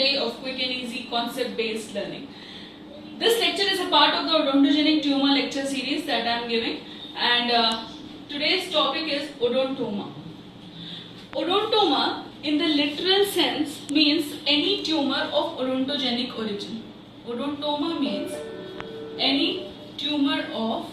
day of quick and easy concept based learning. This lecture is a part of the odontogenic tumor lecture series that I am giving, and today's topic is odontoma. Odontoma in the literal sense means any tumor of odontogenic origin. Odontoma means any tumor of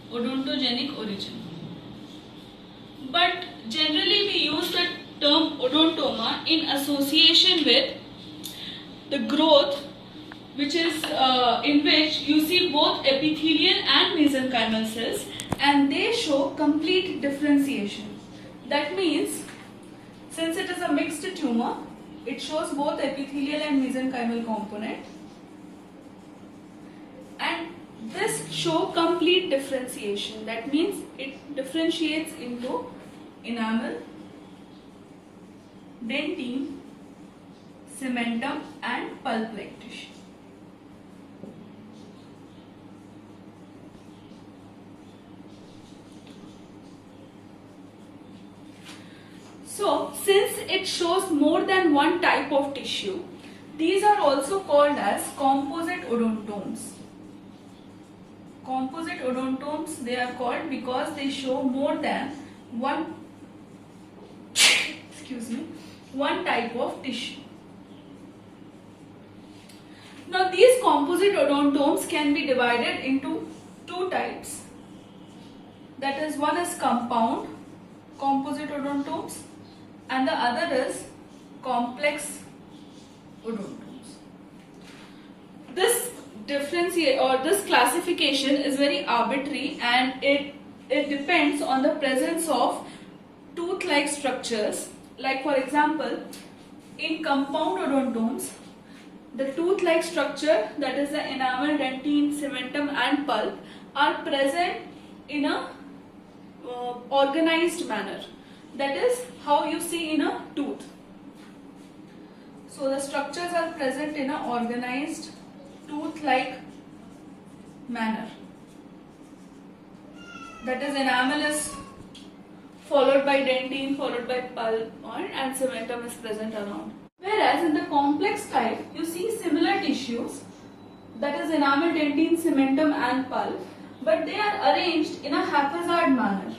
odontogenic origin. But generally we use the term odontoma in association with the growth which is in which you see both epithelial and mesenchymal cells, and they show complete differentiation. That means since it is a mixed tumor, it shows both epithelial and mesenchymal component, and this show complete differentiation. That means it differentiates into enamel, dentine, cementum and pulp-like tissue. So, since it shows more than one type of tissue, these are also called as composite odontomes. Composite odontomes, they are called because they show more than one type of tissue. Now these composite odontomes can be divided into two types. That is, one is compound composite odontomes and the other is complex odontomes. This this classification is very arbitrary, and it depends on the presence of tooth-like structures. Like for example, in compound odontomes, the tooth-like structure, that is the enamel, dentine, cementum and pulp, are present in a organized manner. That is how you see in a tooth. So the structures are present in an organized tooth-like manner. That is, enamel is followed by dentine, followed by pulp, and cementum is present around. Whereas in the complex type, you see similar tissues, that is enamel, dentine, cementum and pulp, but they are arranged in a haphazard manner.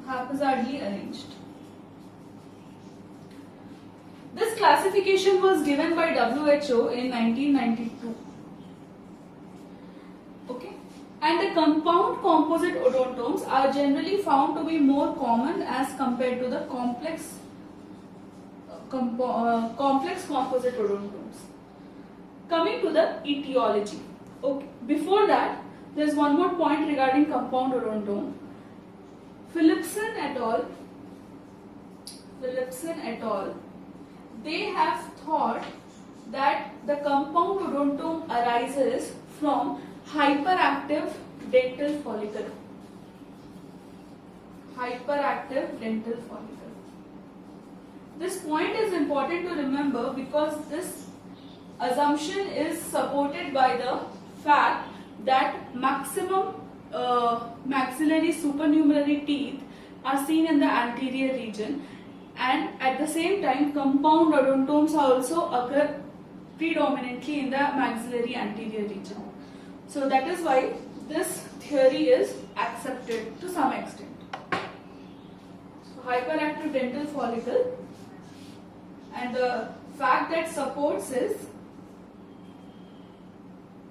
Haphazardly arranged. This classification was given by WHO in 1992. Okay, and the compound composite odontomes are generally found to be more common as compared to the complex composite odontomes. Coming to the etiology. Okay, before that, there is one more point regarding compound odontome. Philipson et al. They have thought that the compound odontome arises from hyperactive dental follicle. Hyperactive dental follicle. This point is important to remember because this assumption is supported by the fact that maximum maxillary supernumerary teeth are seen in the anterior region, and at the same time compound odontomes also occur predominantly in the maxillary anterior region. So that is why this theory is accepted to some extent. So hyperactive dental follicle, and the fact that supports is,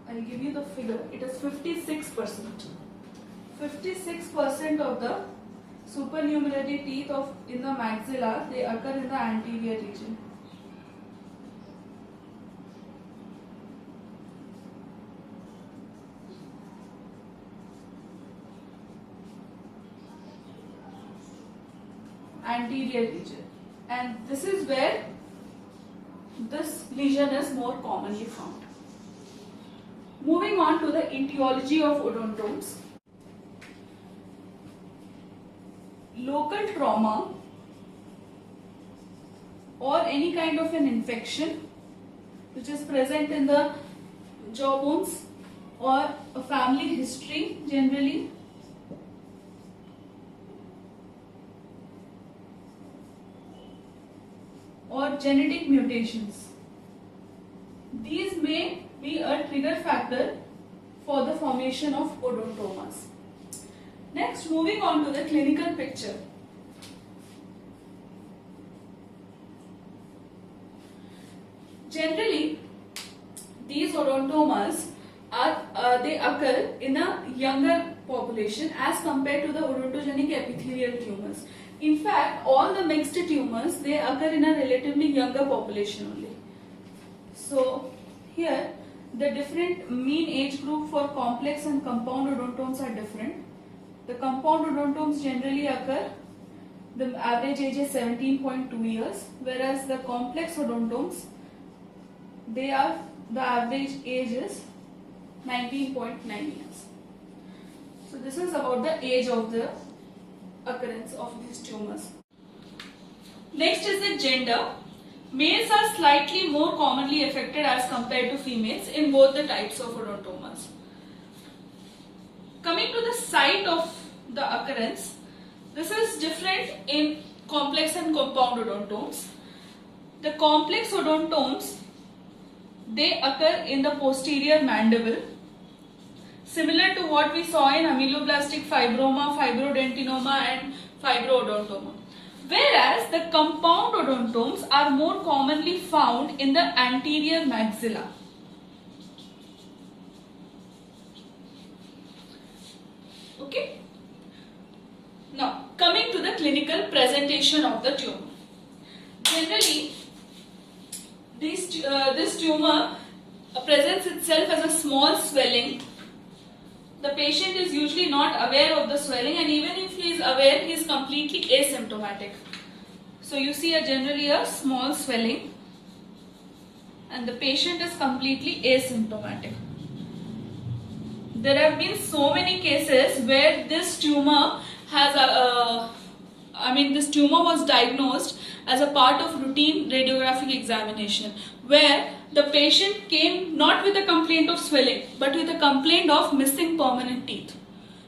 I will give you the figure, it is 56%. 56% of the supernumerary teeth in the maxilla, they occur in the anterior region. Anterior region, and this is where this lesion is more commonly found. Moving on to the etiology of odontomes. Local trauma or any kind of an infection which is present in the jawbones or a family history generally, or genetic mutations. These may be a trigger factor for the formation of odontomas. Next, moving on to the clinical picture. Generally, these odontomas they occur in a younger population as compared to the odontogenic epithelial tumors. In fact, all the mixed tumors, they occur in a relatively younger population only. So here the different mean age group for complex and compound odontomes are different. The compound odontomes generally occur, the average age is 17.2 years, whereas the complex odontomes, the average age is 19.9 years. So this is about the age of the occurrence of these tumors. Next is the gender. Males are slightly more commonly affected as compared to females in both the types of odontomas. Coming to the site of the occurrence, this is different in complex and compound odontomes. The complex odontomes, they occur in the posterior mandible, similar to what we saw in ameloblastec fibroma, fibrodentinoma and fibrodontoma. Whereas the compound odontomes are more commonly found in the anterior maxilla. Okay. Now, coming to the clinical presentation of the tumor. Generally, this tumor presents itself as a small swelling. The patient is usually not aware of the swelling, and even if he is aware, he is completely asymptomatic. So you see generally a small swelling and the patient is completely asymptomatic. There have been so many cases where this tumor has this tumor was diagnosed as a part of routine radiographic examination, where the patient came not with a complaint of swelling but with a complaint of missing permanent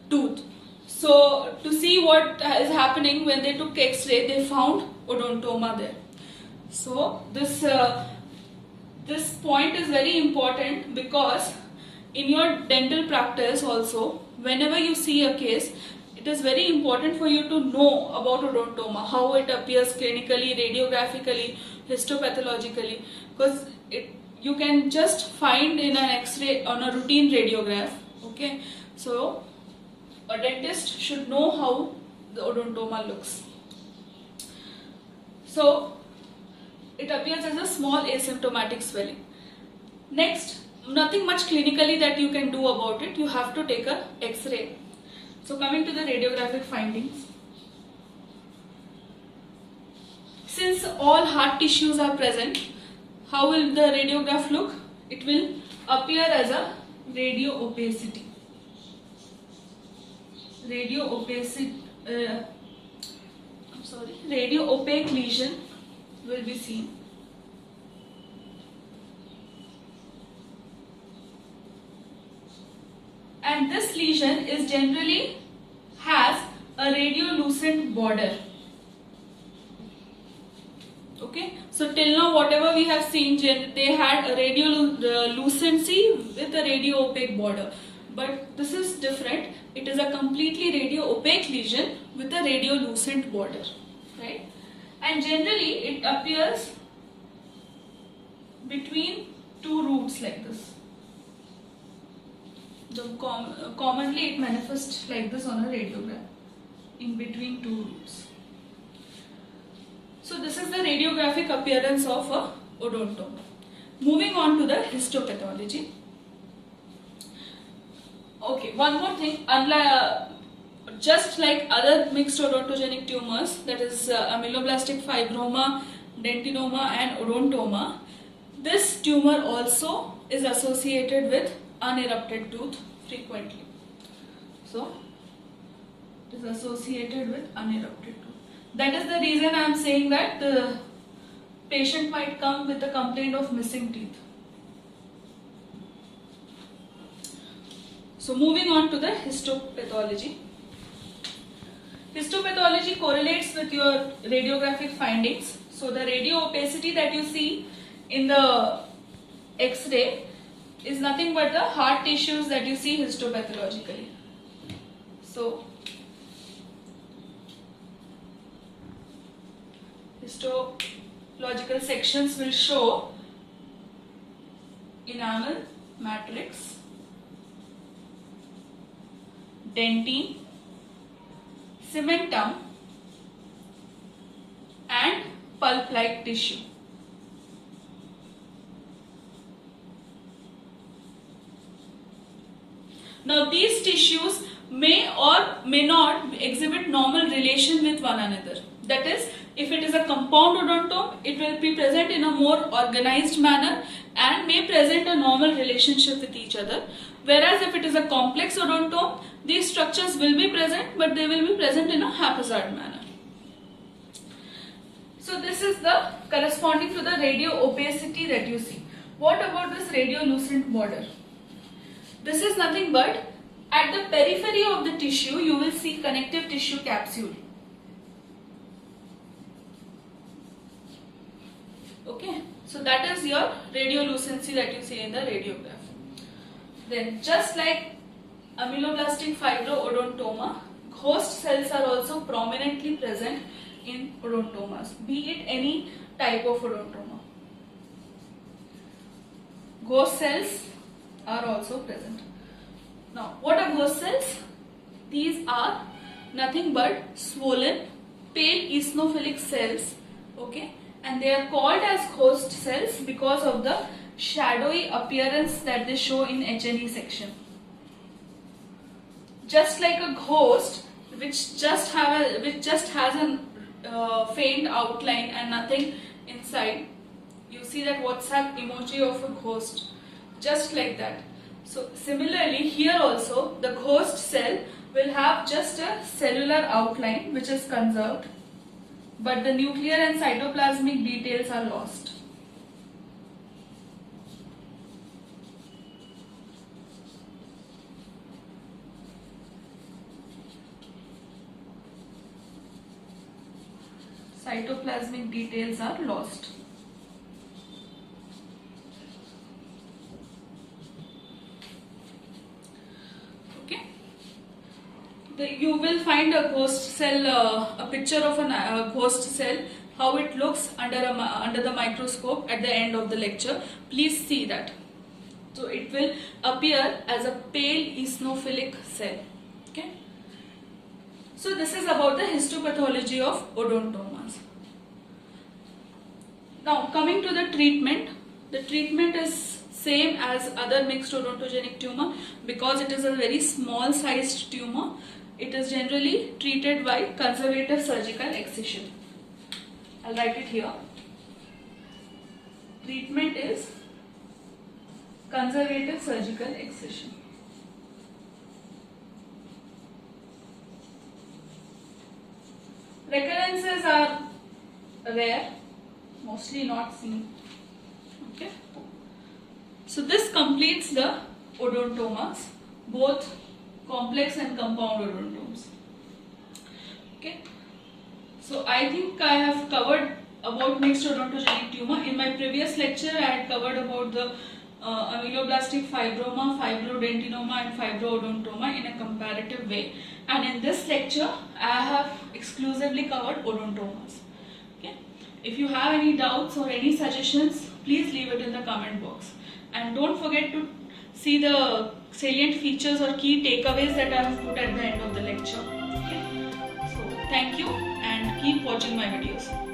tooth. So to see what is happening, when they took X-ray, they found odontoma there. So this point is very important, because in your dental practice also, whenever you see a case, it is very important for you to know about odontoma, how it appears clinically, radiographically, histopathologically, because you can just find in an X-ray on a routine radiograph. Okay, so a dentist should know how the odontoma looks. So it appears as a small asymptomatic swelling. Next, nothing much clinically that you can do about it. You have to take a X-ray. So coming to the radiographic findings. Since all hard tissues are present, how will the radiograph look? It will appear as a radio opaque lesion will be seen. And this lesion is generally has a radiolucent border. Okay, so till now whatever we have seen, they had a radiolucency with a radio opaque border, but this is different. It is a completely radio opaque lesion with a radiolucent border, right? And generally it appears between two roots like this. Commonly it manifests like this on a radiogram, in between two roots. So this is the radiographic appearance of a odontoma. Moving on to the histopathology. Okay, one more thing. Just like other mixed odontogenic tumors, that is ameloblastec fibroma, dentinoma and odontoma, this tumor also is associated with unerupted tooth frequently. So it is associated with unerupted tooth. That is the reason I am saying that the patient might come with a complaint of missing teeth. So moving on to the histopathology. Histopathology correlates with your radiographic findings. So the radio opacity that you see in the X-ray is nothing but the hard tissues that you see histopathologically. So histological sections will show enamel, matrix, dentine, cementum and pulp-like tissue. Now these tissues may or may not exhibit normal relation with one another. That is, if it is a compound odontome, it will be present in a more organized manner and may present a normal relationship with each other. Whereas if it is a complex odontome, these structures will be present, but they will be present in a haphazard manner. So this is the corresponding to the radio opacity that you see. What about this radiolucent border? This is nothing but at the periphery of the tissue you will see connective tissue capsule. Okay, so that is your radiolucency that you see in the radiograph. Then just like ameloblastic fibro-odontoma, host cells are also prominently present in odontomas, be it any type of odontoma. Ghost cells are also present. Now, what are ghost cells? These are nothing but swollen, pale eosinophilic cells, okay, and they are called as ghost cells because of the shadowy appearance that they show in H&E section. Just like a ghost, which just has a faint outline and nothing inside. You see that WhatsApp emoji of a ghost, just like that. So similarly here also the ghost cell will have just a cellular outline which is conserved, but the nuclear and cytoplasmic details are lost. Cytoplasmic details are lost. You will find a ghost cell, a picture of a ghost cell, how it looks under the microscope at the end of the lecture. Please see that. So it will appear as a pale eosinophilic cell. Okay. So this is about the histopathology of odontomas. Now coming to the treatment. The treatment is same as other mixed odontogenic tumor because it is a very small sized tumor. It is generally treated by conservative surgical excision. I'll write it here. Treatment is conservative surgical excision. Recurrences are rare, mostly not seen. Okay. So this completes the odontomas, both complex and compound odontomes. Okay. So I think I have covered about mixed odontogenic tumor. In my previous lecture I had covered about the ameloblastic fibroma, fibrodentinoma and fibrodontoma in a comparative way, and in this lecture I have exclusively covered odontomas. Okay. If you have any doubts or any suggestions, please leave it in the comment box, and don't forget to see the salient features or key takeaways that I have put at the end of the lecture. Okay. So thank you and keep watching my videos.